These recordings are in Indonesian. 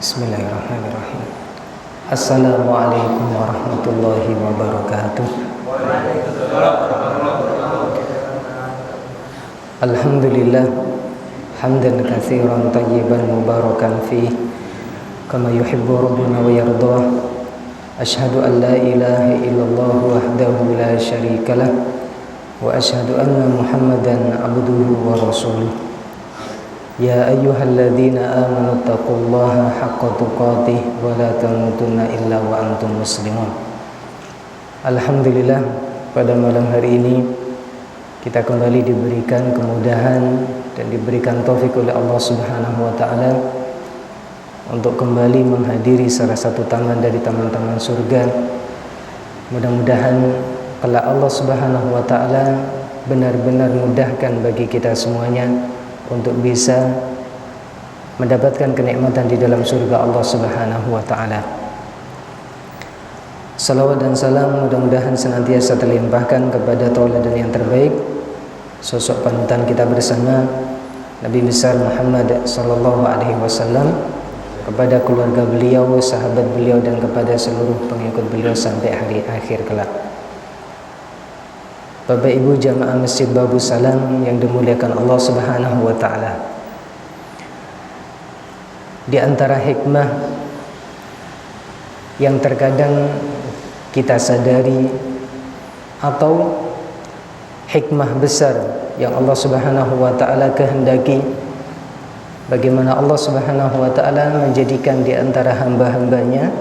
Bismillahirrahmanirrahim. Assalamualaikum warahmatullahi wabarakatuh. Alhamdulillah hamdan katsiran tayyiban mubarakan fih kama yuhibbu rabbuna wa yardah. Asyhadu an la ilaha illallah wahdahu la syarikalah wa asyhadu anna Muhammadan abduhu wa rasuluh. Ya ayyuhalladzina amanu taqullaha haqqa tuqatih wa la tamutunna illa wa antum muslimun. Alhamdulillah, pada malam hari ini kita kembali diberikan kemudahan dan diberikan taufik oleh Allah Subhanahu wa taala untuk kembali menghadiri salah satu taman dari taman-taman surga. Mudah-mudahan kelak Allah Subhanahu wa taala benar-benar mudahkan bagi kita semuanya untuk bisa mendapatkan kenikmatan di dalam surga Allah Subhanahu wa taala. Salawat dan salam mudah-mudahan senantiasa terlimpahkan kepada tauladan yang terbaik, sosok panutan kita bersama, Nabi besar Muhammad sallallahu alaihi wasallam, kepada keluarga beliau, sahabat beliau, dan kepada seluruh pengikut beliau sampai hari akhir kelak. Bapak Ibu jamaah Masjid Babu Salam yang dimuliakan Allah Subhanahu wa taala. Di antara hikmah yang terkadang kita sadari atau hikmah besar yang Allah Subhanahu wa taala kehendaki, bagaimana Allah Subhanahu wa taala menjadikan di antara hamba-hambanya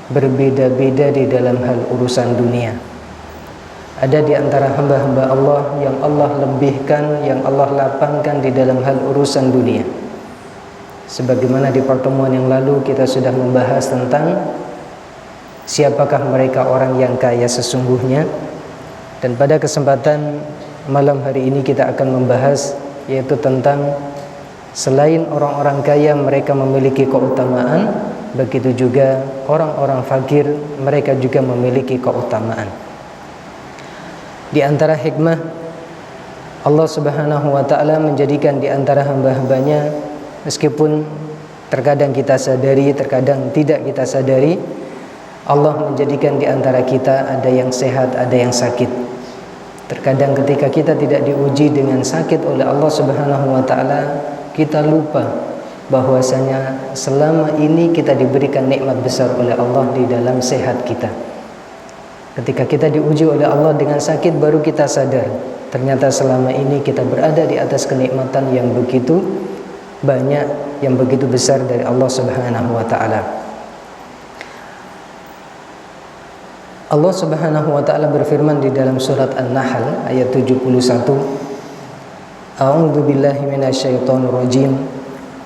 berbeda-beda di dalam hal urusan dunia. Ada di antara hamba-hamba Allah yang Allah lebihkan, yang Allah lapangkan di dalam hal urusan dunia. Sebagaimana di pertemuan yang lalu kita sudah membahas tentang siapakah mereka orang yang kaya sesungguhnya. Dan pada kesempatan malam hari ini kita akan membahas yaitu tentang selain orang-orang kaya mereka memiliki keutamaan, begitu juga orang-orang fakir mereka juga memiliki keutamaan. Di antara hikmah Allah Subhanahu wa taala menjadikan di antara hamba-hambanya, meskipun terkadang kita sadari, terkadang tidak kita sadari, Allah menjadikan di antara kita ada yang sehat, ada yang sakit. Terkadang ketika kita tidak diuji dengan sakit oleh Allah Subhanahu wa taala, kita lupa bahwasanya selama ini kita diberikan nikmat besar oleh Allah di dalam sehat kita. Ketika kita diuji oleh Allah dengan sakit, baru kita sadar ternyata selama ini kita berada di atas kenikmatan yang begitu banyak, yang begitu besar dari Allah Subhanahu wa taala. Allah Subhanahu wa taala berfirman di dalam surat An-Nahl ayat 71, A'udzu billahi minasyaitonir rajim.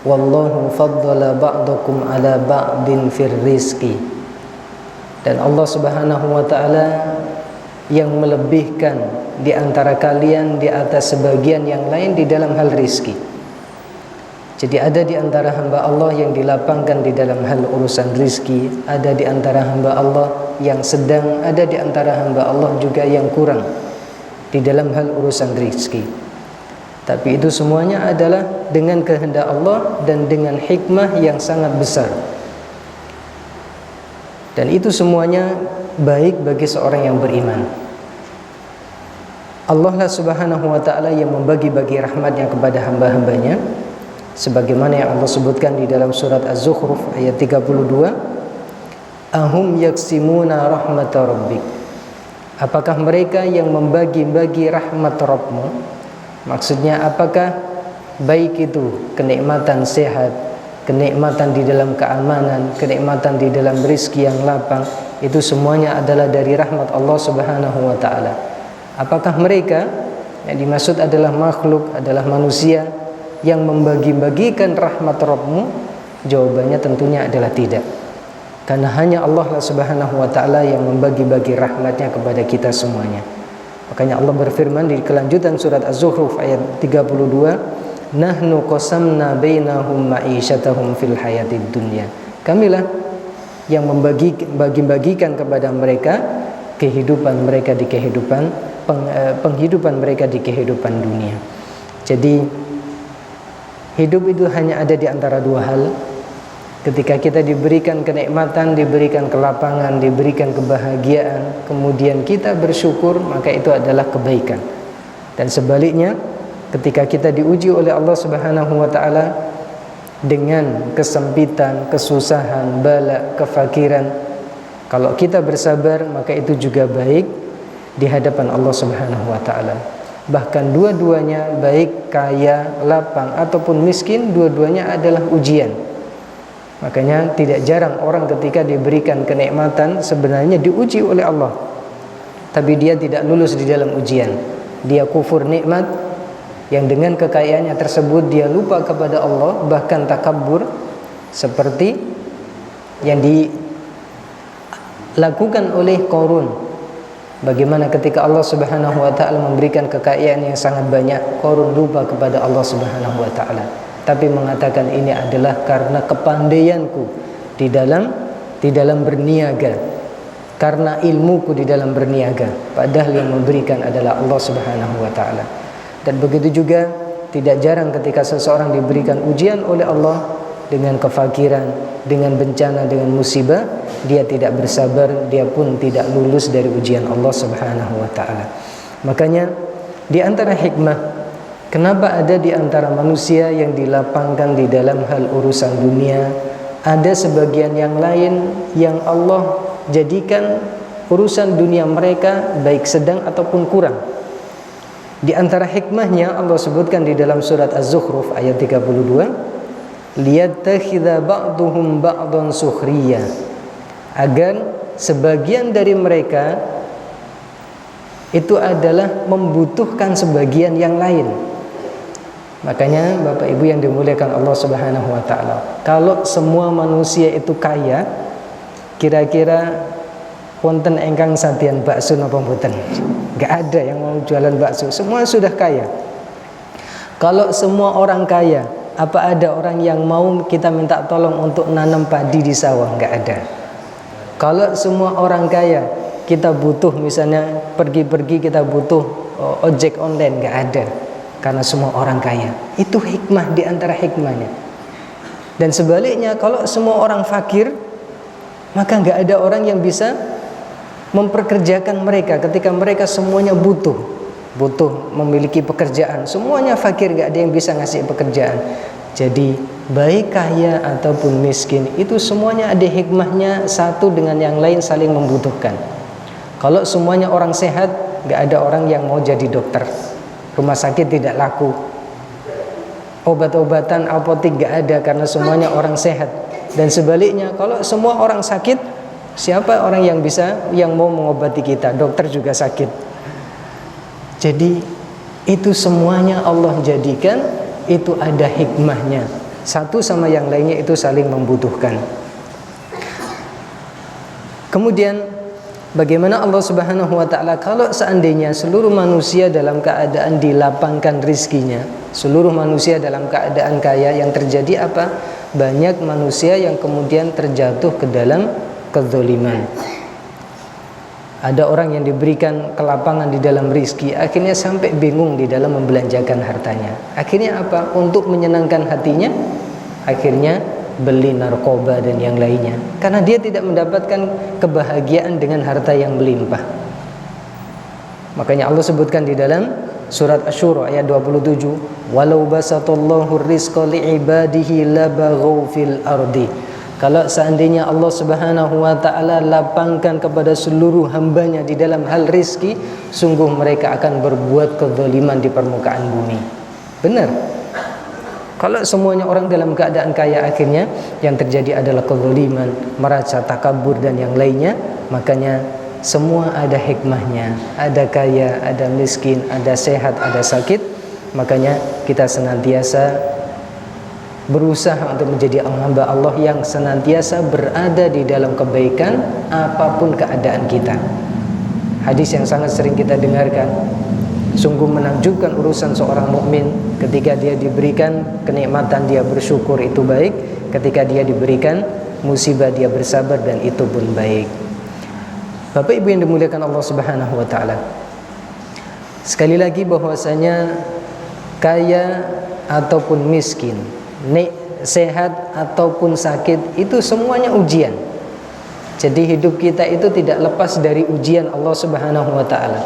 Wallahu faddala ba'dakum 'ala ba'din fir rizqi. Dan Allah Subhanahu wa taala yang melebihkan di antara kalian di atas sebagian yang lain di dalam hal rizki. Jadi ada di antara hamba Allah yang dilapangkan di dalam hal urusan rizki, ada di antara hamba Allah yang sedang, ada di antara hamba Allah juga yang kurang di dalam hal urusan rizki. Tapi itu semuanya adalah dengan kehendak Allah dan dengan hikmah yang sangat besar. Dan itu semuanya baik bagi seorang yang beriman. Allah lah Subhanahu wa ta'ala yang membagi-bagi rahmatnya kepada hamba-hambanya, sebagaimana yang Allah sebutkan di dalam surat Az-Zukhruf ayat 32, Ahum yaksimuna rahmata rabbik. Apakah mereka yang membagi-bagi rahmat Rabbmu? Maksudnya apakah baik itu kenikmatan sehat, kenikmatan di dalam keamanan, kenikmatan di dalam rezeki yang lapang, itu semuanya adalah dari rahmat Allah Subhanahu wa taala. Apakah mereka yang dimaksud adalah makhluk, adalah manusia yang membagi-bagikan rahmat Rabbmu? Jawabannya tentunya adalah tidak. Karena hanya Allah Subhanahu wa taala yang membagi-bagi rahmatnya kepada kita semuanya. Makanya Allah berfirman di kelanjutan surat Az-Zukhruf ayat 32, Nahnu qasamna bainahum ma'isyatahum fil hayatid dunya. Kamilah yang membagi-bagikan kepada mereka kehidupan mereka di kehidupan penghidupan mereka di kehidupan dunia. Jadi hidup itu hanya ada di antara dua hal, Ketika kita diberikan kenikmatan, diberikan kelapangan, diberikan kebahagiaan, kemudian kita bersyukur, maka itu adalah kebaikan. Dan sebaliknya, ketika kita diuji oleh Allah Subhanahu wa taala dengan kesempitan, kesusahan, bala, kefakiran, kalau kita bersabar, maka itu juga baik di hadapan Allah Subhanahu wa taala. Bahkan dua-duanya, baik kaya, lapang ataupun miskin, dua-duanya adalah ujian. Makanya tidak jarang orang ketika diberikan kenikmatan sebenarnya diuji oleh Allah, tapi dia tidak lulus di dalam ujian. Dia kufur nikmat, yang dengan kekayaannya tersebut dia lupa kepada Allah, bahkan takabur, seperti yang dilakukan oleh Qarun. Bagaimana ketika Allah Subhanahu wa taala memberikan kekayaan yang sangat banyak, Qarun lupa kepada Allah Subhanahu wa taala, tapi mengatakan ini adalah karena kepandaianku di dalam berniaga, karena ilmuku di dalam berniaga, padahal yang memberikan adalah Allah Subhanahu wa taala. Dan begitu juga tidak jarang ketika seseorang diberikan ujian oleh Allah dengan kefakiran, dengan bencana, dengan musibah, dia tidak bersabar, dia pun tidak lulus dari ujian Allah Subhanahu wa taala. Makanya di antara hikmah kenapa ada di antara manusia yang dilapangkan di dalam hal urusan dunia, ada sebagian yang lain yang Allah jadikan urusan dunia mereka baik sedang ataupun kurang. Di antara hikmahnya Allah sebutkan di dalam surat Az-Zukhruf ayat 32, liyattakhidha ba'duhum ba'dan sukhriya, agar sebagian dari mereka itu adalah membutuhkan sebagian yang lain. Makanya Bapak Ibu yang dimuliakan Allah Subhanahu wa taala, kalau semua manusia itu kaya, kira-kira wonten engkang sadian bakso napa mboten? Enggak ada yang mau jualan bakso, semua sudah kaya. Kalau semua orang kaya, apa ada orang yang mau kita minta tolong untuk nanam padi di sawah? Enggak ada. Kalau semua orang kaya, kita butuh misalnya pergi-pergi kita butuh ojek online, enggak ada. Karena semua orang kaya. Itu hikmah di antara hikmahnya. Dan sebaliknya, kalau semua orang fakir, maka enggak ada orang yang bisa memperkerjakan mereka ketika mereka semuanya butuh memiliki pekerjaan. Semuanya fakir, enggak ada yang bisa ngasih pekerjaan. Jadi baik kaya ataupun miskin, itu semuanya ada hikmahnya, satu dengan yang lain saling membutuhkan. Kalau semuanya orang sehat, enggak ada orang yang mau jadi dokter. Rumah sakit tidak laku, obat-obatan apotek enggak ada karena semuanya orang sehat. Dan sebaliknya, kalau semua orang sakit, siapa orang yang mau mengobati kita? Dokter juga sakit. Jadi itu semuanya Allah jadikan itu ada hikmahnya. Satu sama yang lainnya itu saling membutuhkan. Kemudian bagaimana Allah Subhanahu wa taala kalau seandainya seluruh manusia dalam keadaan dilapangkan rizkinya, seluruh manusia dalam keadaan kaya, yang terjadi apa? Banyak manusia yang kemudian terjatuh ke dalam kezaliman. Ada orang yang diberikan kelapangan di dalam rizki, akhirnya sampai bingung di dalam membelanjakan hartanya. Akhirnya apa? Untuk menyenangkan hatinya, akhirnya beli narkoba dan yang lainnya, karena dia tidak mendapatkan kebahagiaan dengan harta yang melimpah. Makanya Allah sebutkan di dalam surat Asy-Syura ayat 27, walau basatallahu rizqa li'ibadihi labaghaw fil ardi. Kalau seandainya Allah Subhanahu wa taala lapangkan kepada seluruh hambanya di dalam hal rizki, sungguh mereka akan berbuat kezaliman di permukaan bumi. Benar. Kalau semuanya orang dalam keadaan kaya, akhirnya yang terjadi adalah kezaliman, merasa takabur dan yang lainnya. Makanya semua ada hikmahnya. Ada kaya, ada miskin, ada sehat, ada sakit. Makanya kita senantiasa berusaha untuk menjadi hamba Allah yang senantiasa berada di dalam kebaikan apapun keadaan kita. Hadis yang sangat sering kita dengarkan, sungguh menakjubkan urusan seorang mukmin ketika dia diberikan kenikmatan dia bersyukur, itu baik. Ketika dia diberikan musibah dia bersabar, dan itu pun baik. Bapak Ibu yang dimuliakan Allah Subhanahu wa taala, sekali lagi bahwasanya kaya ataupun miskin, sehat ataupun sakit, itu semuanya ujian. Jadi hidup kita itu tidak lepas dari ujian Allah Subhanahu wa taala.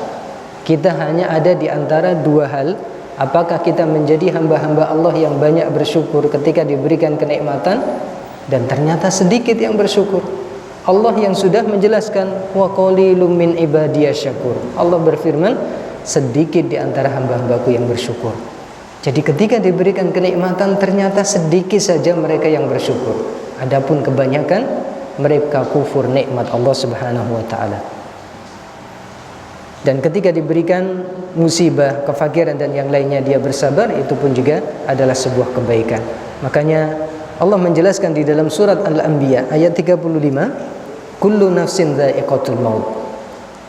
Kita hanya ada di antara dua hal. Apakah kita menjadi hamba-hamba Allah yang banyak bersyukur ketika diberikan kenikmatan, dan ternyata sedikit yang bersyukur. Allah yang sudah menjelaskan, wa qalilum min ibadiyasy syakur. Allah berfirman, sedikit di antara hamba-hambaku yang bersyukur. Jadi ketika diberikan kenikmatan, ternyata sedikit saja mereka yang bersyukur. Adapun kebanyakan mereka kufur nikmat Allah Subhanahu wa taala. Dan ketika diberikan musibah, kefakiran dan yang lainnya, dia bersabar, itu pun juga adalah sebuah kebaikan. Makanya Allah menjelaskan di dalam surat Al-Anbiya ayat 35, kullu nafsin dha'iqatul maut.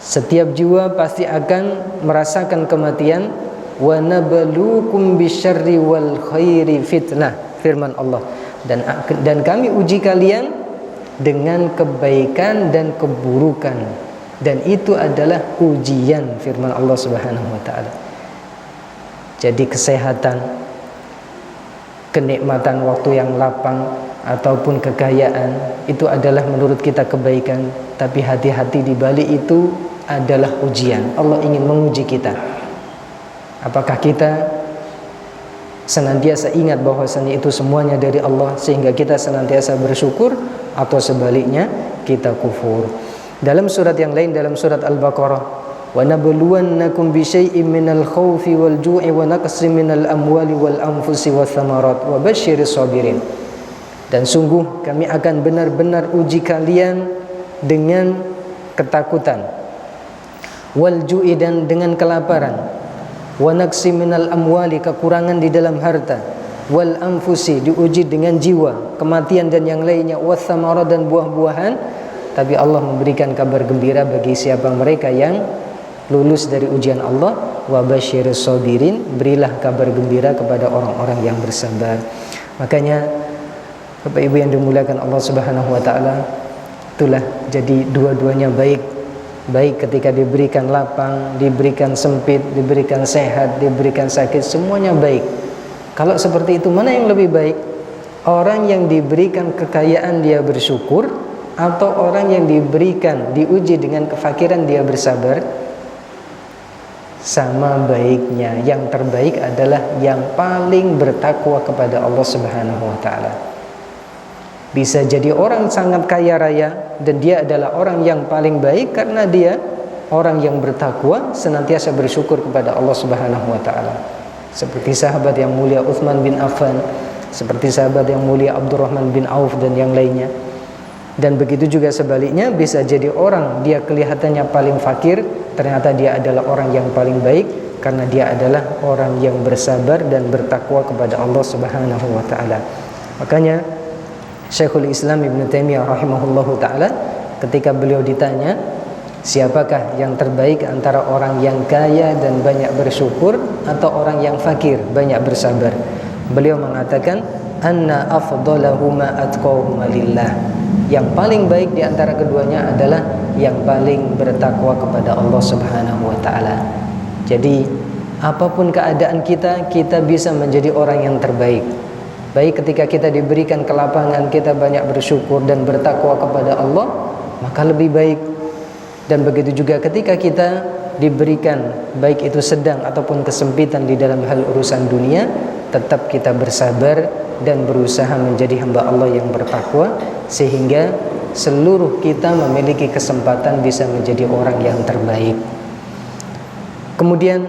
Setiap jiwa pasti akan merasakan kematian. Wa nabluukum bisyarri wal khairi fitnah, firman Allah. Dan kami uji kalian dengan kebaikan dan keburukan, dan itu adalah ujian, firman Allah Subhanahu wa taala. Jadi kesehatan, kenikmatan waktu yang lapang ataupun kekayaan, itu adalah menurut kita kebaikan, tapi hati-hati, di balik itu adalah ujian. Allah ingin menguji kita. Apakah kita senantiasa ingat bahwasanya itu semuanya dari Allah sehingga kita senantiasa bersyukur, atau sebaliknya kita kufur. Dalam surat yang lain, dalam surat Al-Baqarah, wa nabluwannakum bisyai'im minal khaufi wal ju'i wa naqsin minal amwali wal anfusi wath thamarat wa basyiris sabirin. Dan sungguh kami akan benar-benar uji kalian dengan ketakutan, wal ju'i, dan dengan kelaparan, wa naqsin minal amwali, kekurangan di dalam harta, wal anfusi, diuji dengan jiwa, kematian dan yang lainnya, wath thamarat, dan buah-buahan. Tapi Allah memberikan kabar gembira bagi siapa mereka yang lulus dari ujian Allah. Wa basyiris sabirin, berilah kabar gembira kepada orang-orang yang bersabar. Makanya Bapak Ibu yang dimuliakan Allah Subhanahu wa taala, itulah jadi dua-duanya baik. Baik ketika diberikan lapang, diberikan sempit, diberikan sehat, diberikan sakit, semuanya baik. Kalau seperti itu, mana yang lebih baik? Orang yang diberikan kekayaan dia bersyukur, atau orang yang diberikan, diuji dengan kefakiran dia bersabar? Sama baiknya. Yang terbaik adalah yang paling bertakwa kepada Allah Subhanahu wa taala. Bisa jadi orang sangat kaya raya dan dia adalah orang yang paling baik karena dia orang yang bertakwa, senantiasa bersyukur kepada Allah Subhanahu wa taala. Seperti sahabat yang mulia Utsman bin Affan, seperti sahabat yang mulia Abdurrahman bin Auf dan yang lainnya. Dan begitu juga sebaliknya, bisa jadi orang dia kelihatannya paling fakir, ternyata dia adalah orang yang paling baik karena dia adalah orang yang bersabar dan bertakwa kepada Allah Subhanahu wa taala. Makanya Syekhul Islam Ibn Taimiyah rahimahullahu taala, ketika beliau ditanya siapakah yang terbaik antara orang yang kaya dan banyak bersyukur atau orang yang fakir banyak bersabar, beliau mengatakan anna afdalahuma atqahuma lillah. Yang paling baik di antara keduanya adalah yang paling bertakwa kepada Allah Subhanahu wa taala. Jadi apapun keadaan kita, kita bisa menjadi orang yang terbaik. Baik ketika kita diberikan kelapangan, kita banyak bersyukur dan bertakwa kepada Allah, maka lebih baik. Dan begitu juga ketika kita diberikan, baik itu sedang ataupun kesempitan di dalam hal urusan dunia, tetap kita bersabar dan berusaha menjadi hamba Allah yang bertakwa, sehingga seluruh kita memiliki kesempatan bisa menjadi orang yang terbaik. Kemudian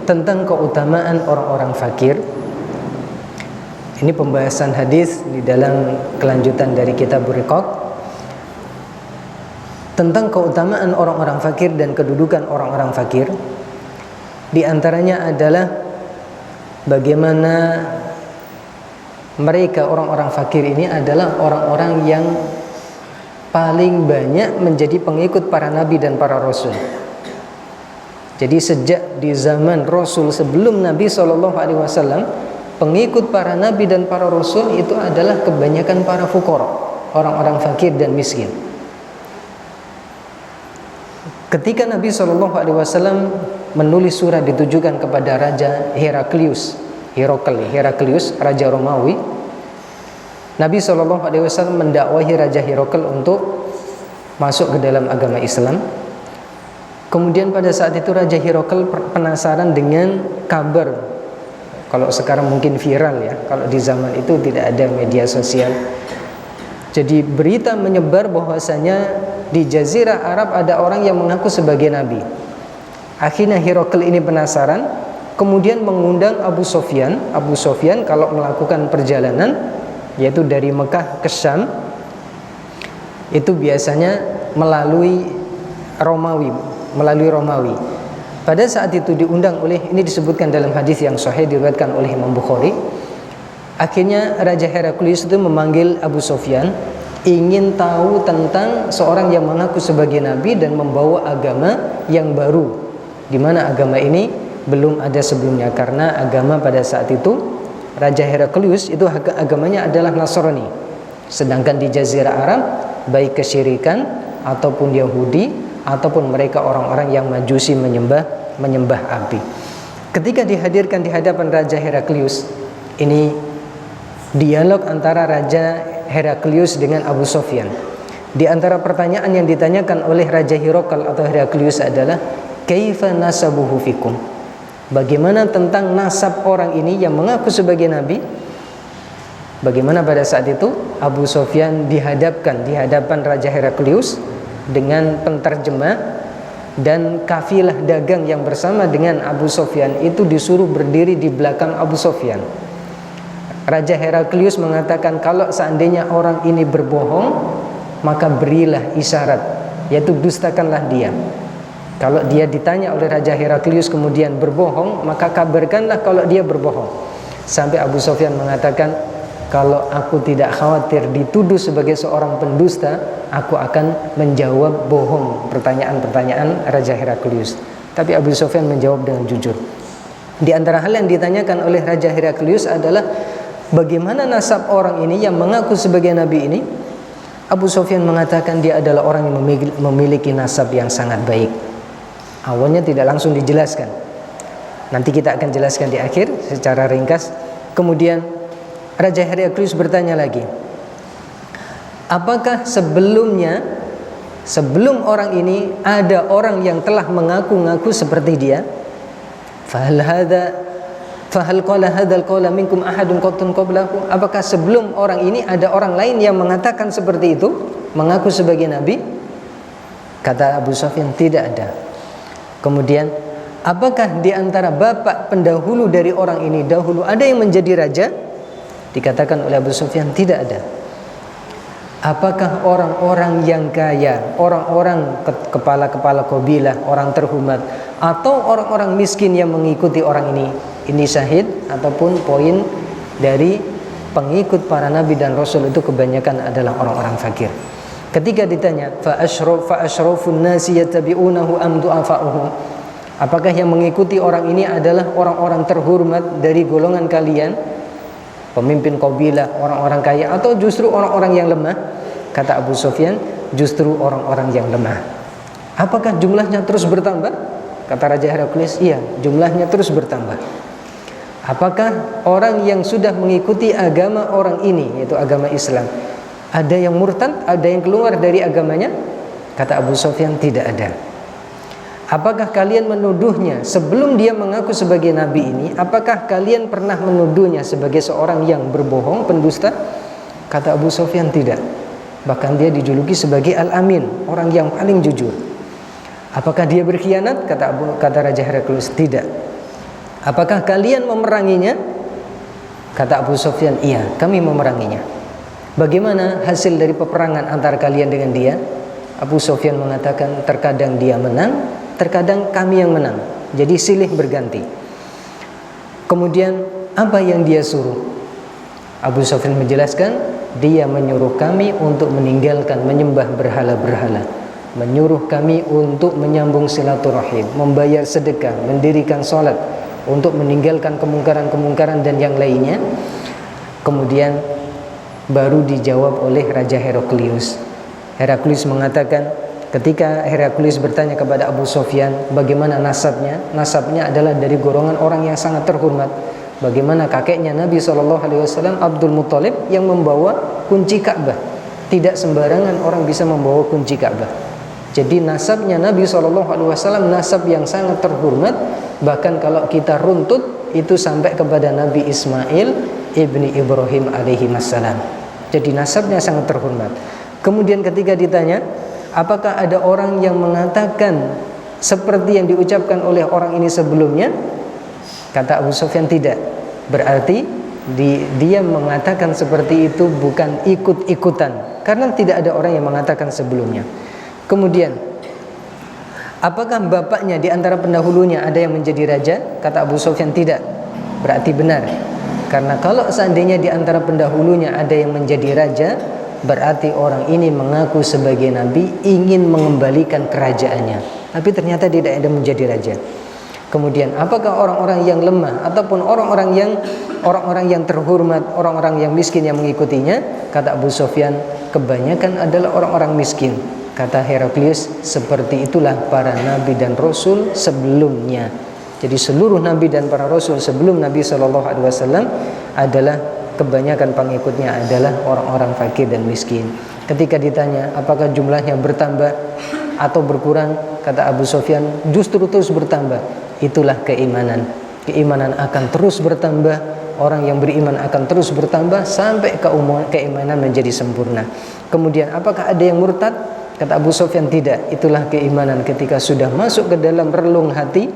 tentang keutamaan orang-orang fakir, ini pembahasan hadis di dalam kelanjutan dari kitab Riqaq tentang keutamaan orang-orang fakir dan kedudukan orang-orang fakir. Di antaranya adalah bagaimana mereka, orang-orang fakir ini adalah orang-orang yang paling banyak menjadi pengikut para nabi dan para rasul. Jadi sejak di zaman Rasul sebelum Nabi SAW, pengikut para nabi dan para rasul itu adalah kebanyakan para fuqara, orang-orang fakir dan miskin. Ketika Nabi SAW menulis surat ditujukan kepada Raja Heraklius, Raja Romawi, Nabi SAW mendakwahi Raja Heraklius untuk masuk ke dalam agama Islam. Kemudian pada saat itu Raja Heraklius penasaran dengan kabar. Kalau sekarang mungkin viral ya, kalau di zaman itu tidak ada media sosial. Jadi berita menyebar bahwasanya di Jazirah Arab ada orang yang mengaku sebagai nabi. Akhirnya Heraklius ini penasaran, kemudian mengundang Abu Sufyan. Abu Sufyan kalau melakukan perjalanan yaitu dari Mekah ke Syam itu biasanya melalui Romawi. Pada saat itu diundang oleh, ini disebutkan dalam hadis yang sahih diriwayatkan oleh Imam Bukhari. Akhirnya Raja Heraklius itu memanggil Abu Sufyan, ingin tahu tentang seorang yang mengaku sebagai nabi dan membawa agama yang baru, di mana agama ini belum ada sebelumnya. Karena agama pada saat itu Raja Heraklius itu agamanya adalah Nasrani. Sedangkan di Jazirah Arab baik kesyirikan ataupun Yahudi ataupun mereka orang-orang yang majusi menyembah api. Ketika dihadirkan di hadapan Raja Heraklius, ini dialog antara Raja Heraklius dengan Abu Sufyan. Di antara pertanyaan yang ditanyakan oleh Raja Heraklius atau Heraklius adalah kaifa nasabuhu fikum? Bagaimana tentang nasab orang ini yang mengaku sebagai nabi? Bagaimana pada saat itu Abu Sufyan dihadapkan di hadapan Raja Heraklius dengan penterjemah, dan kafilah dagang yang bersama dengan Abu Sufyan itu disuruh berdiri di belakang Abu Sufyan. Raja Heraklius mengatakan kalau seandainya orang ini berbohong, maka berilah isyarat, yaitu dustakanlah dia. Kalau dia ditanya oleh Raja Heraklius kemudian berbohong, maka kabarkanlah kalau dia berbohong. Sampai Abu Sufyan mengatakan, kalau aku tidak khawatir dituduh sebagai seorang pendusta, aku akan menjawab bohong pertanyaan-pertanyaan Raja Heraklius. Tapi Abu Sufyan menjawab dengan jujur. Di antara hal yang ditanyakan oleh Raja Heraklius adalah bagaimana nasab orang ini yang mengaku sebagai nabi ini. Abu Sufyan mengatakan dia adalah orang yang memiliki nasab yang sangat baik. Awalnya tidak langsung dijelaskan, nanti kita akan jelaskan di akhir secara ringkas. Kemudian Raja Heraklius bertanya lagi, apakah sebelum orang ini ada orang yang telah mengaku-ngaku seperti dia? Fahal qala hadzal qawla minkum ahadun qattun qablahu? Apakah sebelum orang ini ada orang lain yang mengatakan seperti itu, mengaku sebagai nabi? Kata Abu Sufyan, tidak ada. Kemudian, apakah di antara bapak pendahulu dari orang ini dahulu ada yang menjadi raja? Dikatakan oleh Abu Sufyan, tidak ada. Apakah orang-orang yang kaya, orang-orang kepala-kepala kabilah, orang terhormat, atau orang-orang miskin yang mengikuti orang ini? Ini syahid ataupun poin dari pengikut para nabi dan rasul itu kebanyakan adalah orang-orang fakir. Ketika ditanya, fa asyrafun nasi yattabi'unahu am du'afa'uhu? Apakah yang mengikuti orang ini adalah orang-orang terhormat dari golongan kalian, pemimpin kabilah, orang-orang kaya, atau justru orang-orang yang lemah? Kata Abu Sufyan, justru orang-orang yang lemah. Apakah jumlahnya terus bertambah? Kata Raja Heraklius, iya, jumlahnya terus bertambah. Apakah orang yang sudah mengikuti agama orang ini, yaitu agama Islam, ada yang murtad, ada yang keluar dari agamanya? Kata Abu Sufyan, tidak ada. Apakah kalian menuduhnya sebelum dia mengaku sebagai nabi ini? Apakah kalian pernah menuduhnya sebagai seorang yang berbohong, pendusta? Kata Abu Sufyan, tidak. Bahkan dia dijuluki sebagai Al-Amin, orang yang paling jujur. Apakah dia berkhianat? Kata Raja Heraklius, tidak. Apakah kalian memeranginya? Kata Abu Sufyan, iya, kami memeranginya. Bagaimana hasil dari peperangan antara kalian dengan dia? Abu Sufyan mengatakan, terkadang dia menang, terkadang kami yang menang. Jadi silih berganti. Kemudian apa yang dia suruh? Abu Sufyan menjelaskan, dia menyuruh kami untuk meninggalkan menyembah berhala-berhala, menyuruh kami untuk menyambung silaturahim, membayar sedekah, mendirikan sholat, untuk meninggalkan kemungkaran-kemungkaran dan yang lainnya. Kemudian baru dijawab oleh Raja Heraklius. Heraklius mengatakan, ketika Heraklius bertanya kepada Abu Sufyan bagaimana nasabnya, nasabnya adalah dari golongan orang yang sangat terhormat. bagaimana kakeknya Nabi SAW, Abdul Muthalib, yang membawa kunci Ka'bah. Tidak sembarangan orang bisa membawa kunci Ka'bah. Jadi nasabnya Nabi SAW nasab yang sangat terhormat. Bahkan kalau kita runtut itu sampai kepada Nabi Ismail ibni Ibrahim alaihi wassalam. Jadi nasabnya sangat terhormat. Kemudian ketika ditanya, apakah ada orang yang mengatakan seperti yang diucapkan oleh orang ini sebelumnya? Kata Abu Sufyan, tidak. Berarti dia mengatakan seperti itu bukan ikut-ikutan, karena tidak ada orang yang mengatakan sebelumnya. Kemudian, apakah bapaknya di antara pendahulunya ada yang menjadi raja? Kata Abu Sufyan, tidak. Berarti benar. Karena kalau seandainya di antara pendahulunya ada yang menjadi raja, berarti orang ini mengaku sebagai nabi, ingin mengembalikan kerajaannya, tapi ternyata tidak ada menjadi raja. Kemudian, apakah orang-orang yang lemah ataupun orang-orang yang terhormat, orang-orang yang miskin yang mengikutinya? Kata Abu Sufyan, kebanyakan adalah orang-orang miskin. Kata Heraklius, seperti itulah para nabi dan rasul sebelumnya. Jadi seluruh nabi dan para rasul sebelum Nabi SAW adalah kebanyakan pengikutnya adalah orang-orang fakir dan miskin. Ketika ditanya apakah jumlahnya bertambah atau berkurang, kata Abu Sufyan, justru terus bertambah. Itulah keimanan. Keimanan akan terus bertambah, orang yang beriman akan terus bertambah sampai keimanan menjadi sempurna. Kemudian apakah ada yang murtad? Kata Abu Sufyan, tidak. Itulah keimanan ketika sudah masuk ke dalam relung hati,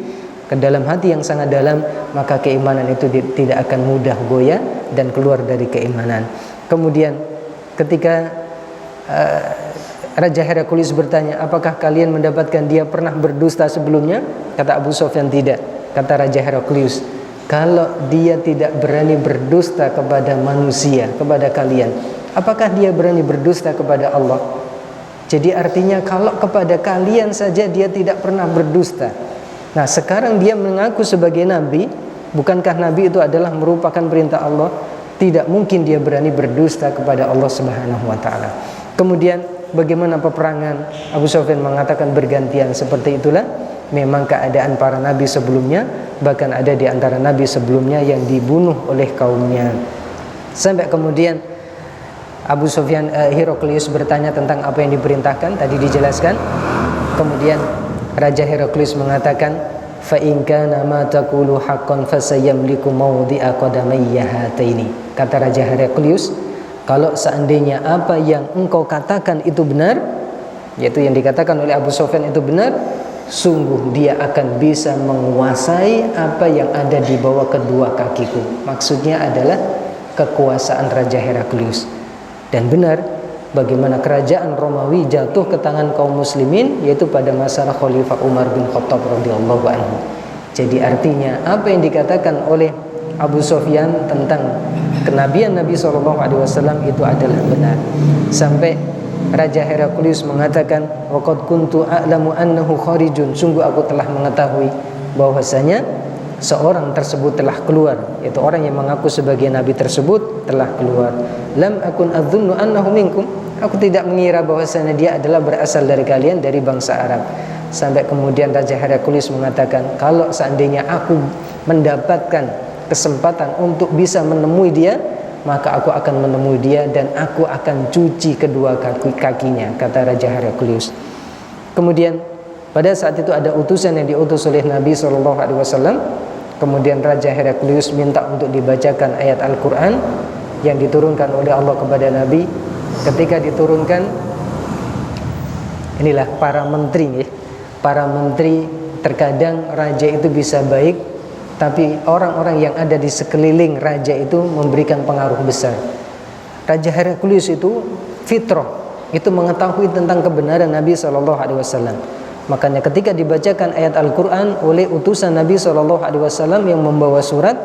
ke dalam hati yang sangat dalam, maka keimanan itu tidak akan mudah goyah dan keluar dari keimanan. Kemudian ketika Raja Heraklius bertanya, apakah kalian mendapatkan dia pernah berdusta sebelumnya? Kata Abu Sufyan, tidak. Kata Raja Heraklius, kalau dia tidak berani berdusta kepada manusia, kepada kalian, apakah dia berani berdusta kepada Allah? Jadi artinya kalau kepada kalian saja dia tidak pernah berdusta. Nah, sekarang dia mengaku sebagai nabi. Bukankah nabi itu adalah merupakan perintah Allah? Tidak mungkin dia berani berdusta kepada Allah Subhanahu wa taala. Kemudian bagaimana peperangan? Abu Sufyan mengatakan bergantian. Seperti itulah memang keadaan para nabi sebelumnya. Bahkan ada di antara nabi sebelumnya yang dibunuh oleh kaumnya. Sampai kemudian Abu Sufyan, Heraklius bertanya tentang apa yang diperintahkan, tadi dijelaskan. Kemudian Raja Heraklius mengatakan, fa in kana ma taqulu haqqan fasayamliku mawdi'a qadamayya hataini. Kata Raja Heraklius, kalau seandainya apa yang engkau katakan itu benar, yaitu yang dikatakan oleh Abu Sufyan itu benar, sungguh dia akan bisa menguasai apa yang ada di bawah kedua kakiku. Maksudnya adalah kekuasaan Raja Heraklius. Dan benar, bagaimana kerajaan Romawi jatuh ke tangan kaum muslimin, yaitu pada masa Khalifah Umar bin Khattab radhiyallahu anhu. Jadi artinya apa yang dikatakan oleh Abu Sufyan tentang kenabian Nabi SAW itu adalah benar. Sampai Raja Heraklius mengatakan, waqad kuntu a'lamu annahu kharijun, sungguh aku telah mengetahui bahwasanya seorang tersebut telah keluar, yaitu orang yang mengaku sebagai nabi tersebut telah keluar. Lam akun adzunnu annahu minkum, aku tidak mengira bahwasanya dia adalah berasal dari kalian, dari bangsa Arab. Sampai kemudian Raja Heraklius mengatakan, kalau seandainya aku mendapatkan kesempatan untuk bisa menemui dia, maka aku akan menemui dia dan aku akan cuci kedua kakinya, kata Raja Heraklius. Kemudian pada saat itu ada utusan yang diutus oleh Nabi SAW. Kemudian Raja Heraklius minta untuk dibacakan ayat Al-Quran yang diturunkan oleh Allah kepada Nabi. Ketika diturunkan, inilah para menteri. Para menteri, terkadang raja itu bisa baik, tapi orang-orang yang ada di sekeliling raja itu memberikan pengaruh besar. Raja Heraklius itu fitrah, itu mengetahui tentang kebenaran Nabi SAW. Makanya ketika dibacakan ayat Al-Quran oleh utusan Nabi SAW yang membawa surat,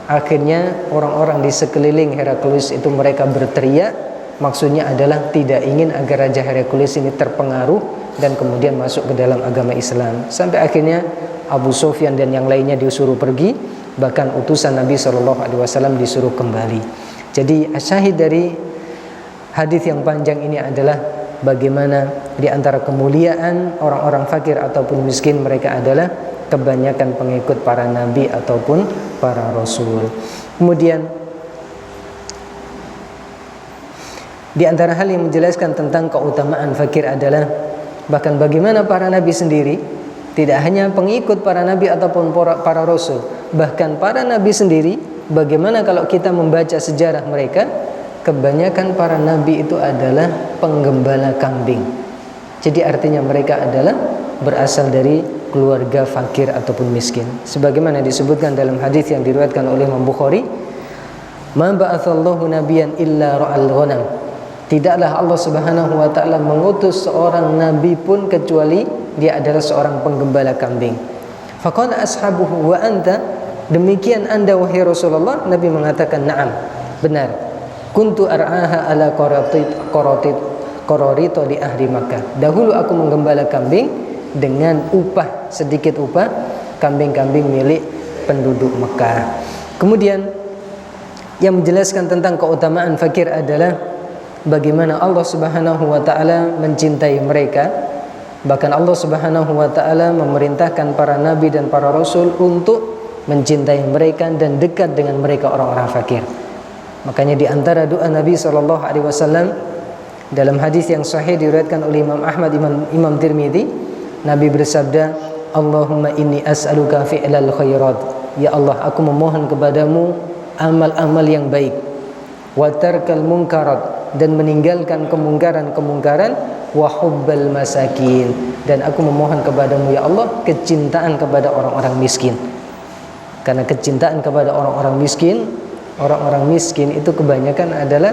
akhirnya orang-orang di sekeliling Heraklius itu mereka berteriak. Maksudnya adalah tidak ingin agar Raja Heraklius ini terpengaruh dan kemudian masuk ke dalam agama Islam. Sampai akhirnya Abu Sufyan dan yang lainnya disuruh pergi, bahkan utusan Nabi SAW disuruh kembali. Jadi syahid dari hadis yang panjang ini adalah bagaimana di antara kemuliaan orang-orang fakir ataupun miskin, mereka adalah kebanyakan pengikut para nabi ataupun para rasul. Kemudian di antara hal yang menjelaskan tentang keutamaan fakir adalah bahkan bagaimana para nabi sendiri, tidak hanya pengikut para nabi ataupun para rasul, bahkan para nabi sendiri, bagaimana kalau kita membaca sejarah mereka, kebanyakan para nabi itu adalah penggembala kambing. Jadi artinya mereka adalah berasal dari keluarga fakir ataupun miskin. Sebagaimana disebutkan dalam hadis yang diriwayatkan oleh Imam Bukhari, "Ma ba'atsallahu nabiyyan illa ra'al ghanam." Tidaklah Allah Subhanahu wa taala mengutus seorang nabi pun kecuali dia adalah seorang penggembala kambing. Faqala ashabuhu wa anta, demikian Anda wahai Rasulullah? Nabi mengatakan, "Na'am, benar. Kuntu ar'aha ala qararito di ahli Makkah." Dahulu aku menggembala kambing dengan upah, sedikit upah, kambing-kambing milik penduduk Mekah. Kemudian yang menjelaskan tentang keutamaan fakir adalah bagaimana Allah Subhanahu wa taala mencintai mereka. Bahkan Allah Subhanahu wa taala memerintahkan para nabi dan para rasul untuk mencintai mereka dan dekat dengan mereka orang-orang fakir. Makanya di antara doa Nabi sallallahu alaihi wasallam dalam hadis yang sahih diriwayatkan oleh Imam Ahmad, Imam Tirmidzi, Nabi bersabda, "Allahumma inni as'aluka fi'lal khairat." Ya Allah, aku memohon kepadamu amal-amal yang baik, wa tarkal munkarat, dan meninggalkan kemungkaran-kemungkaran, wa hubbal masakin, dan aku memohon kepadamu ya Allah kecintaan kepada orang-orang miskin. Karena kecintaan kepada orang-orang miskin itu kebanyakan adalah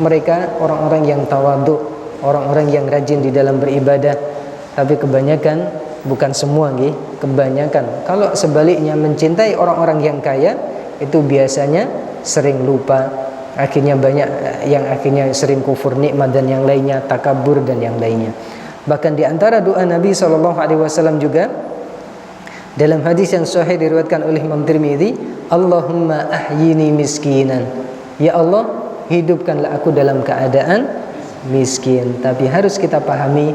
mereka orang-orang yang tawadhu, orang-orang yang rajin di dalam beribadah. Tapi kebanyakan, bukan semua nggih, kebanyakan kalau sebaliknya mencintai orang-orang yang kaya itu biasanya sering lupa, akhirnya banyak yang akhirnya sering kufur nikmat dan yang lainnya, takabur dan yang lainnya. Bahkan di antara doa Nabi SAW juga dalam hadis yang sahih diriwayatkan oleh Imam Tirmidzi, Allahumma ahyini miskinan. Ya Allah, hidupkanlah aku dalam keadaan miskin. Tapi harus kita pahami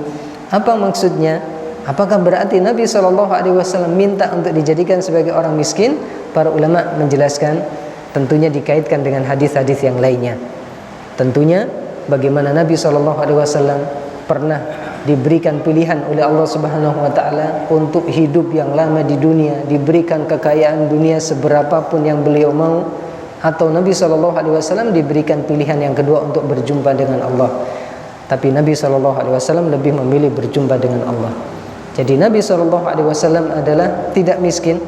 apa maksudnya. Apakah berarti Nabi SAW minta untuk dijadikan sebagai orang miskin? Para ulama menjelaskan tentunya dikaitkan dengan hadis-hadis yang lainnya. Tentunya bagaimana Nabi SAW pernah diberikan pilihan oleh Allah Subhanahu wa taala untuk hidup yang lama di dunia, diberikan kekayaan dunia seberapapun yang beliau mau, atau Nabi SAW diberikan pilihan yang kedua untuk berjumpa dengan Allah. Tapi Nabi SAW lebih memilih berjumpa dengan Allah. Jadi Nabi SAW adalah tidak miskin.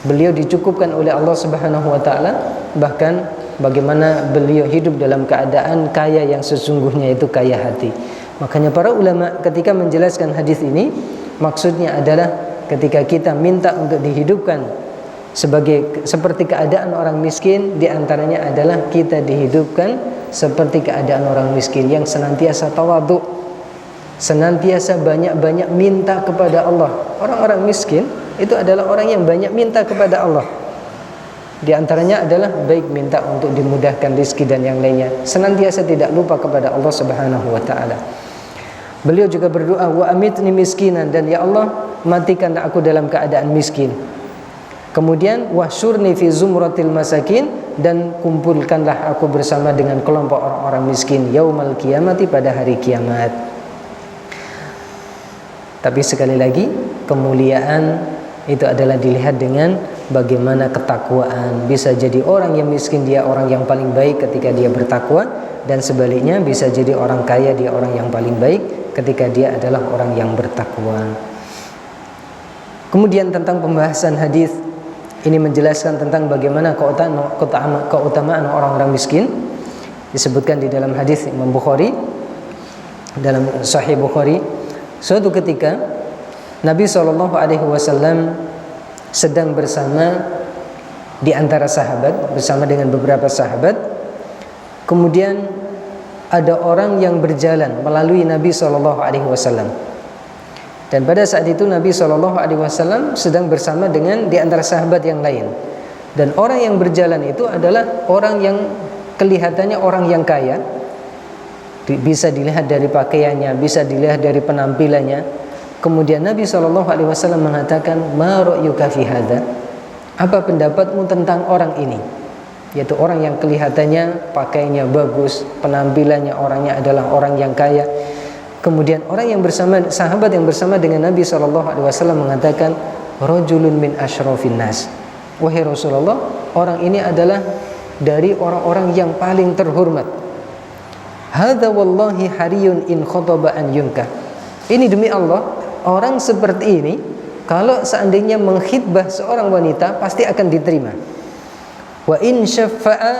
Beliau dicukupkan oleh Allah Subhanahu wa taala, bahkan bagaimana beliau hidup dalam keadaan kaya yang sesungguhnya, itu kaya hati. Makanya para ulama ketika menjelaskan hadis ini, maksudnya adalah ketika kita minta untuk dihidupkan seperti keadaan orang miskin, di antaranya adalah kita dihidupkan seperti keadaan orang miskin yang senantiasa tawadhu, senantiasa banyak-banyak minta kepada Allah. Orang-orang miskin itu adalah orang yang banyak minta kepada Allah. Di antaranya adalah baik minta untuk dimudahkan rezeki dan yang lainnya, senantiasa tidak lupa kepada Allah Subhanahu wa taala. Beliau juga berdoa, wa amitni miskinan, dan ya Allah matikanlah aku dalam keadaan miskin. Kemudian wahsyurni fi zumratil masakin, dan kumpulkanlah aku bersama dengan kelompok orang-orang miskin yaumal qiyamati, pada hari kiamat. Tapi sekali lagi, kemuliaan itu adalah dilihat dengan bagaimana ketakwaan. Bisa jadi orang yang miskin dia orang yang paling baik ketika dia bertakwa, dan sebaliknya bisa jadi orang kaya dia orang yang paling baik ketika dia adalah orang yang bertakwa. Kemudian tentang pembahasan hadis ini menjelaskan tentang bagaimana keutamaan orang-orang miskin. Disebutkan di dalam hadis Imam Bukhari, dalam Sahih Bukhari, suatu ketika Nabi SAW sedang bersama di antara sahabat, bersama dengan beberapa sahabat. Kemudian ada orang yang berjalan melalui Nabi SAW, dan pada saat itu Nabi SAW sedang bersama dengan di antara sahabat yang lain. Dan orang yang berjalan itu adalah orang yang kelihatannya orang yang kaya, bisa dilihat dari pakaiannya, bisa dilihat dari penampilannya. Kemudian Nabi SAW mengatakan, ma ra'yuka fi hadza? Apa pendapatmu tentang orang ini? Yaitu orang yang kelihatannya pakainya bagus, penampilannya orangnya adalah orang yang kaya. Kemudian orang yang bersama, sahabat yang bersama dengan Nabi SAW mengatakan, rajulun min asyrafin nas. Wahai Rasulullah, orang ini adalah dari orang-orang yang paling terhormat. Hadza wallahi hariyun in khataba an yunkah. Ini demi Allah, orang seperti ini kalau seandainya mengkhitbah seorang wanita pasti akan diterima. Wa in syaffa'a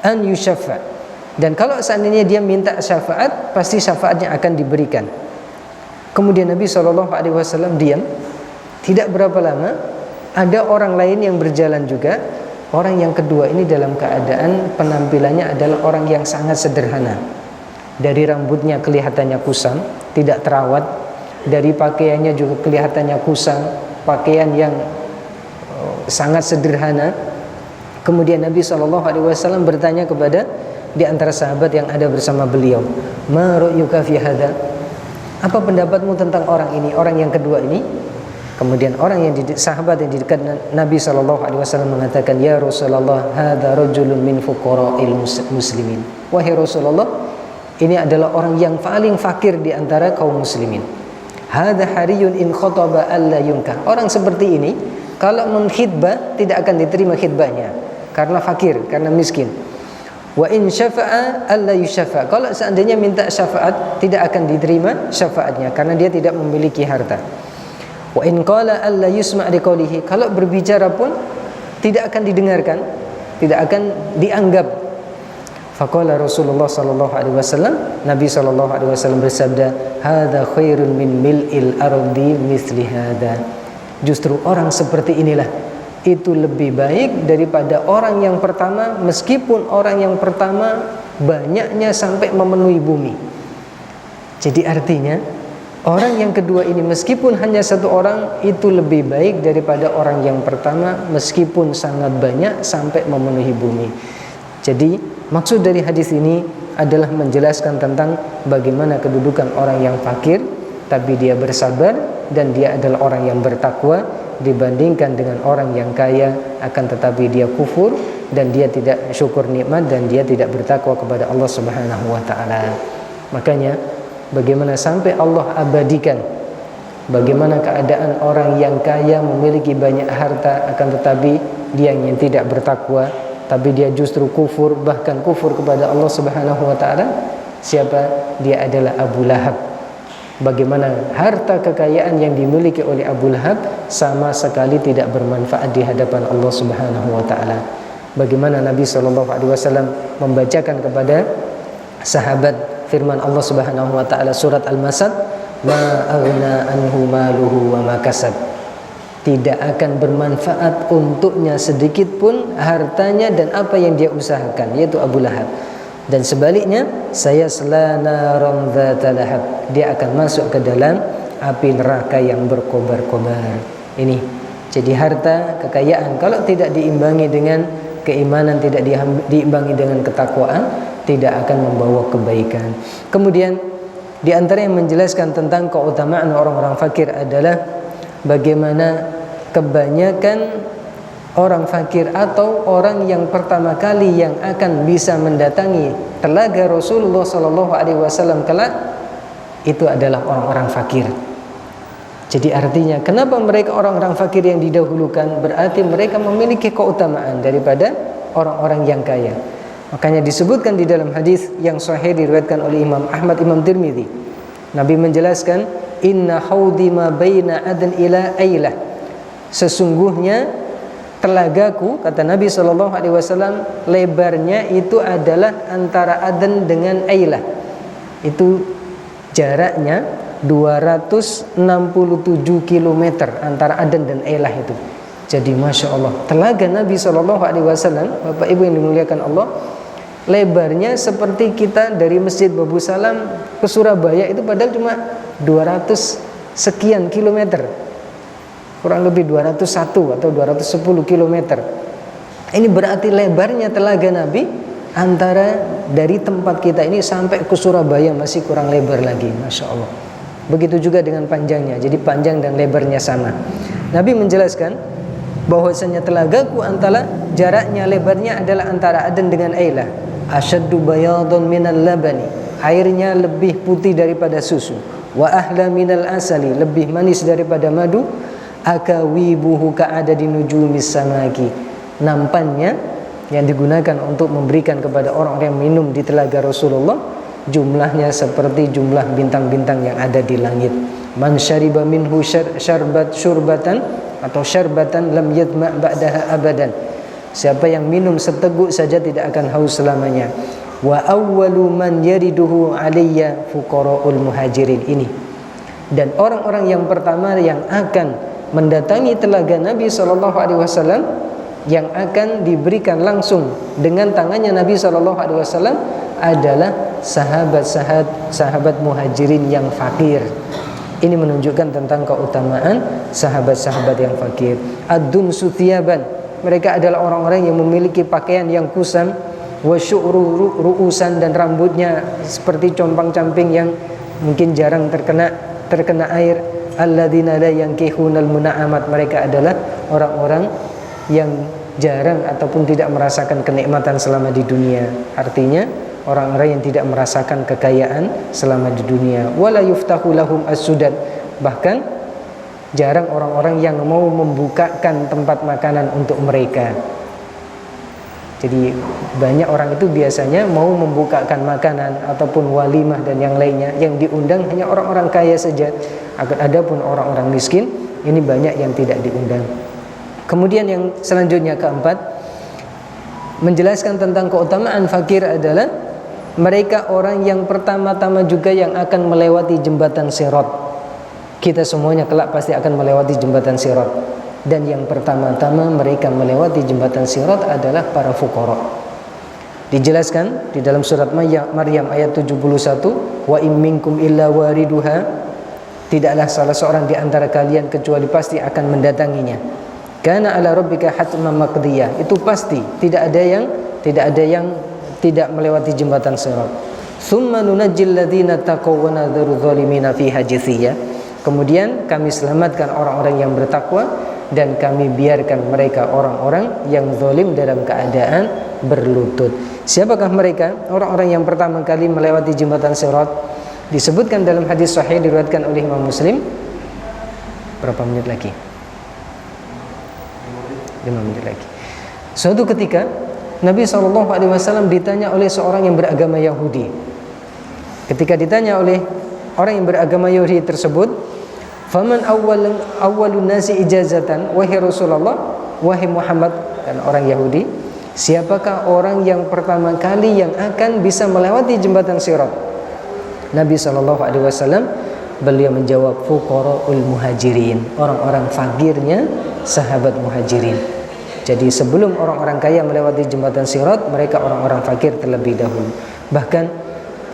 an yusyaffa. Dan kalau seandainya dia minta syafaat, pasti syafaatnya akan diberikan. Kemudian Nabi SAW diam. Tidak berapa lama, ada orang lain yang berjalan juga. Orang yang kedua ini dalam keadaan penampilannya adalah orang yang sangat sederhana. Dari rambutnya kelihatannya kusam, tidak terawat. Dari pakaiannya juga kelihatannya kusam, pakaian yang sangat sederhana. Kemudian Nabi SAW bertanya kepada di antara sahabat yang ada bersama beliau, ma ra'yuka fi hadza? Apa pendapatmu tentang orang ini, orang yang kedua ini? Kemudian orang yang sahabat yang di dekat Nabi SAW mengatakan, ya Rasulullah, hadza rajulun min fuqara'il muslimin. Wahai Rasulullah, ini adalah orang yang paling fakir di antara kaum muslimin. Hadza hariyun in khataba alla yunkah. Orang seperti ini kalau mengkhitbah tidak akan diterima khitbahnya karena fakir, karena miskin. Wa in syafa'a alla yusyafa. Kalau seandainya minta syafaat tidak akan diterima syafaatnya karena dia tidak memiliki harta. Wa in qala alla yusma' liqaulihi. Kalau berbicara pun tidak akan didengarkan, tidak akan dianggap. Faqala Rasulullah sallallahu alaihi wasallam, Nabi sallallahu alaihi wasallam bersabda, hadza khairun min mil'il ardi mithli hadza. Justru orang seperti inilah itu lebih baik daripada orang yang pertama, meskipun orang yang pertama banyaknya sampai memenuhi bumi. Jadi artinya orang yang kedua ini meskipun hanya satu orang itu lebih baik daripada orang yang pertama meskipun sangat banyak sampai memenuhi bumi. Jadi maksud dari hadis ini adalah menjelaskan tentang bagaimana kedudukan orang yang fakir tapi dia bersabar dan dia adalah orang yang bertakwa dibandingkan dengan orang yang kaya akan tetapi dia kufur dan dia tidak syukur nikmat dan dia tidak bertakwa kepada Allah Subhanahu wa taala. Makanya bagaimana sampai Allah abadikan bagaimana keadaan orang yang kaya memiliki banyak harta akan tetapi dia yang tidak bertakwa, tapi dia justru kufur, bahkan kufur kepada Allah Subhanahu wa taala. Siapa? Dia adalah Abu Lahab. Bagaimana harta kekayaan yang dimiliki oleh Abu Lahab sama sekali tidak bermanfaat di hadapan Allah Subhanahu wa taala. Bagaimana Nabi SAW membacakan kepada sahabat firman Allah Subhanahu wa taala surat Al-Masad, ma aghna anhu maluhu wa ma kasab. Tidak akan bermanfaat untuknya sedikit pun hartanya dan apa yang dia usahakan, yaitu Abu Lahab. Dan sebaliknya, saya selana dzata lahab, dia akan masuk ke dalam api neraka yang berkobar-kobar. Ini jadi harta kekayaan kalau tidak diimbangi dengan keimanan, tidak diimbangi dengan ketakwaan, tidak akan membawa kebaikan. Kemudian di antara yang menjelaskan tentang keutamaan orang-orang fakir adalah bagaimana kebanyakan orang fakir atau orang yang pertama kali yang akan bisa mendatangi telaga Rasulullah SAW kelak itu adalah orang-orang fakir. Jadi artinya kenapa mereka orang-orang fakir yang didahulukan? Berarti mereka memiliki keutamaan daripada orang-orang yang kaya. Makanya disebutkan di dalam hadis yang sahih diriwayatkan oleh Imam Ahmad, Imam Tirmidzi, Nabi menjelaskan, inna haudi ma baina adan ila ailah. Sesungguhnya telagaku, kata Nabi SAW, lebarnya itu adalah antara Aden dengan Ailah. Itu jaraknya 267 km antara Aden dan Ailah itu. Jadi Masya Allah, telaga Nabi SAW, Bapak Ibu yang dimuliakan Allah, lebarnya seperti kita dari Masjid Babu Salam ke Surabaya itu padahal cuma 200 sekian kilometer, kurang lebih 201 atau 210 km. Ini berarti lebarnya telaga Nabi antara dari tempat kita ini sampai ke Surabaya masih kurang lebar lagi. Masya Allah. Begitu juga dengan panjangnya. Jadi panjang dan lebarnya sama. Nabi menjelaskan bahwasanya telagaku antara jaraknya lebarnya adalah antara Aden dengan Ailah. Asyaddu bayadun minal labani. Airnya lebih putih daripada susu. Wa ahla minal asali, lebih manis daripada madu. Akawibuhu ka'adadi nujumis samaki. Nampannya yang digunakan untuk memberikan kepada orang yang minum di telaga Rasulullah, jumlahnya seperti jumlah bintang-bintang yang ada di langit. Man syariba minhu syarbatan atau syarbatan lam yadma ba'daha abadan. Siapa yang minum seteguk saja tidak akan haus selamanya. Wa awwalu man yariduhu alayya fuqara'ul muhajirin. Ini. Dan orang-orang yang pertama yang akan mendatangi telaga Nabi SAW, yang akan diberikan langsung dengan tangannya Nabi SAW adalah sahabat muhajirin yang fakir. Ini menunjukkan tentang keutamaan sahabat-sahabat yang fakir. Ad-dun suthiyaban, mereka adalah orang-orang yang memiliki pakaian yang kusam. Wa syu'ru ru'usan, dan rambutnya seperti compang-camping yang mungkin jarang terkena air. Alladzina la yankihunal muna'amat, mereka adalah orang-orang yang jarang ataupun tidak merasakan kenikmatan selama di dunia. Artinya orang-orang yang tidak merasakan kekayaan selama di dunia. Wala yuftahu lahum as-sudad, bahkan jarang orang-orang yang mau membukakan tempat makanan untuk mereka. Jadi banyak orang itu biasanya mau membukakan makanan ataupun walimah dan yang lainnya, yang diundang hanya orang-orang kaya saja. Adapun orang-orang miskin ini banyak yang tidak diundang. Kemudian yang selanjutnya keempat, menjelaskan tentang keutamaan fakir adalah mereka orang yang pertama-tama juga yang akan melewati jembatan Sirat. Kita semuanya kelak pasti akan melewati jembatan Sirat. Dan yang pertama-tama mereka melewati jembatan Sirat adalah para fuqara. Dijelaskan di dalam surat Maryam ayat 71, wa in minkum illa wariduha, tidaklah salah seorang di antara kalian kecuali pasti akan mendatanginya. Kana ala rabbika hatman maqdiyah, itu pasti tidak ada yang tidak melewati jembatan Sirat. Tsumma nunajjil ladzina taqaw wa nadharu dzalimina fiha jithiya. Kemudian kami selamatkan orang-orang yang bertakwa dan kami biarkan mereka orang-orang yang zalim dalam keadaan berlutut. Siapakah mereka? Orang-orang yang pertama kali melewati jembatan Sirat. Disebutkan dalam hadis sahih diriwayatkan oleh Imam Muslim. Berapa menit lagi? 5 menit lagi. Suatu ketika Nabi SAW ditanya oleh seorang yang beragama Yahudi. Ketika ditanya oleh orang yang beragama Yahudi tersebut, faman awwalun nasi ijazatan, wahai Rasulullah, wahai Muhammad, dan orang Yahudi, siapakah orang yang pertama kali yang akan bisa melewati jembatan Sirat? Nabi SAW beliau menjawab, fuqara'ul muhajirin, orang-orang fakirnya sahabat muhajirin. Jadi sebelum orang-orang kaya melewati jembatan Sirat, mereka orang-orang fakir terlebih dahulu. Bahkan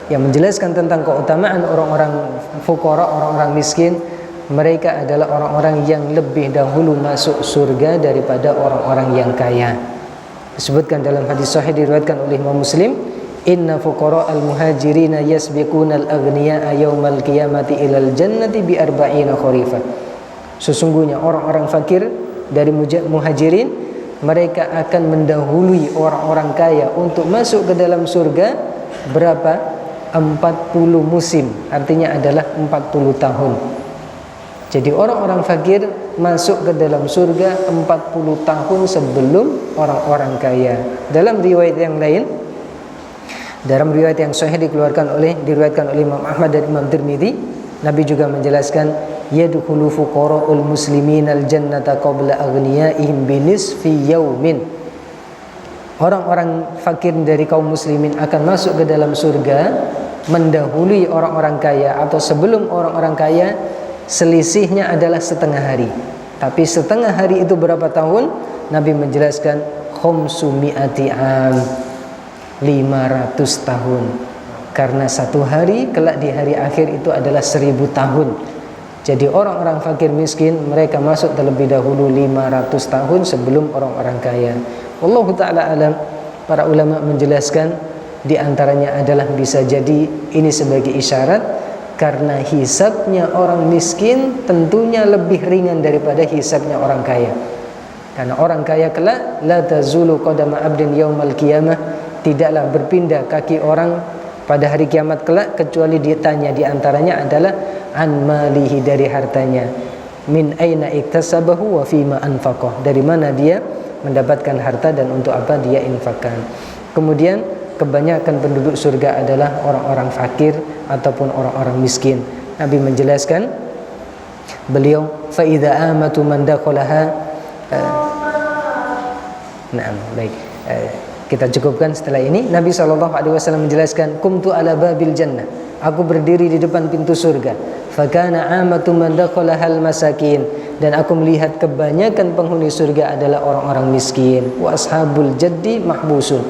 yang menjelaskan tentang keutamaan orang-orang fuqara, orang-orang miskin, mereka adalah orang-orang yang lebih dahulu masuk surga daripada orang-orang yang kaya. Disebutkan dalam hadis sahih diriwayatkan oleh Imam Muslim, inna fuqara al-muhajirina yasbiquna al-aghniya'a yaumal qiyamati ilal jannati bi arba'ina kharifa. Sesungguhnya orang-orang fakir dari muhajirin, mereka akan mendahului orang-orang kaya untuk masuk ke dalam surga berapa? 40 musim, artinya adalah 40 tahun. Jadi orang-orang fakir masuk ke dalam surga 40 tahun sebelum orang-orang kaya. Dalam riwayat yang lain, dalam riwayat yang sahih diriwayatkan oleh Imam Ahmad dan Imam Tirmidzi, Nabi juga menjelaskan, yadkhulu fuqara'ul muslimin al-jannata qabla aghniyaihim binisfi yaumin. Orang-orang fakir dari kaum muslimin akan masuk ke dalam surga mendahului orang-orang kaya, atau sebelum orang-orang kaya. Selisihnya adalah setengah hari. Tapi setengah hari itu berapa tahun? Nabi menjelaskan khumsumi'ati am, 500 tahun. Karena satu hari kelak di hari akhir itu adalah 1000 tahun. Jadi orang-orang fakir miskin mereka masuk terlebih dahulu 500 tahun sebelum orang-orang kaya. Wallahu ta'ala alam. Para ulama menjelaskan di antaranya adalah bisa jadi ini sebagai isyarat karena hisabnya orang miskin tentunya lebih ringan daripada hisabnya orang kaya. Karena orang kaya kelak la tazulu qadama 'abdin yaumal qiyamah, tidaklah berpindah kaki orang pada hari kiamat kelak kecuali ditanya di antaranya adalah an malihi, dari hartanya, min aina iktasabahu wa fima anfaqah, dari mana dia mendapatkan harta dan untuk apa dia infakkan. Kemudian kebanyakan penduduk surga adalah orang-orang fakir ataupun orang-orang miskin. Nabi menjelaskan, beliau fa idza amatu man dakhalaha. Baik. Kita cukupkan setelah ini. Nabi SAW menjelaskan, kumtu ala babil jannah, aku berdiri di depan pintu surga. Fakana amatu man dakhalahal masakin, dan aku melihat kebanyakan penghuni surga adalah orang-orang miskin. Wa ashabul jaddi mahbusun,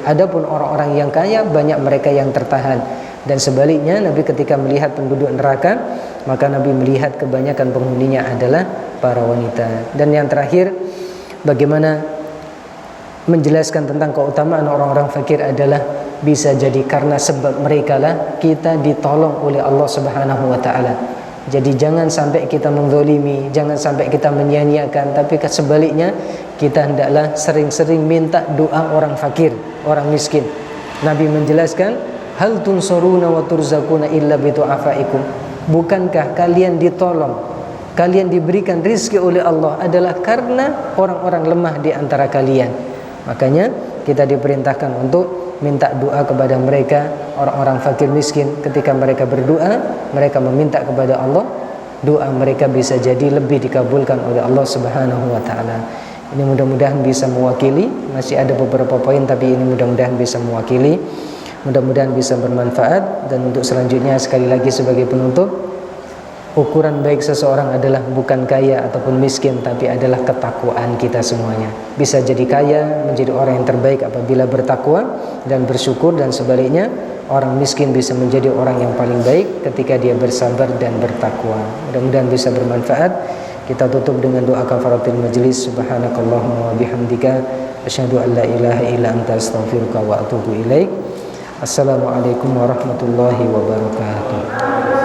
adapun orang-orang yang kaya banyak mereka yang tertahan. Dan sebaliknya Nabi ketika melihat penduduk neraka, maka Nabi melihat kebanyakan penghuninya adalah para wanita. Dan yang terakhir, bagaimana menjelaskan tentang keutamaan orang-orang fakir adalah bisa jadi karena sebab mereka lah kita ditolong oleh Allah Subhanahu wa taala. Jadi jangan sampai kita menzalimi, jangan sampai kita menyia-nyiakan, tapi sebaliknya kita hendaklah sering-sering minta doa orang fakir, orang miskin. Nabi menjelaskan, hal tunsuruna wa turzakuna illa bi du'afaikum. Bukankah kalian ditolong, kalian diberikan rizki oleh Allah adalah karena orang-orang lemah di antara kalian. Makanya kita diperintahkan untuk minta doa kepada mereka, orang-orang fakir miskin. Ketika mereka berdoa, mereka meminta kepada Allah, doa mereka bisa jadi lebih dikabulkan oleh Allah Subhanahu wa taala. Ini mudah-mudahan bisa mewakili, masih ada beberapa poin tapi ini mudah-mudahan bisa mewakili, mudah-mudahan bisa bermanfaat. Dan untuk selanjutnya sekali lagi sebagai penutup, ukuran baik seseorang adalah bukan kaya ataupun miskin, tapi adalah ketakwaan kita semuanya. Bisa jadi kaya, menjadi orang yang terbaik apabila bertakwa dan bersyukur, dan sebaliknya orang miskin bisa menjadi orang yang paling baik ketika dia bersabar dan bertakwa. Mudah-mudahan bisa bermanfaat. Kita tutup dengan doa kafaratul majlis. Subhanakallahumma wa bihamdika asyhadu an la ilaha illa anta astaghfiruka wa atubu ilaik. Assalamualaikum warahmatullahi wabarakatuh.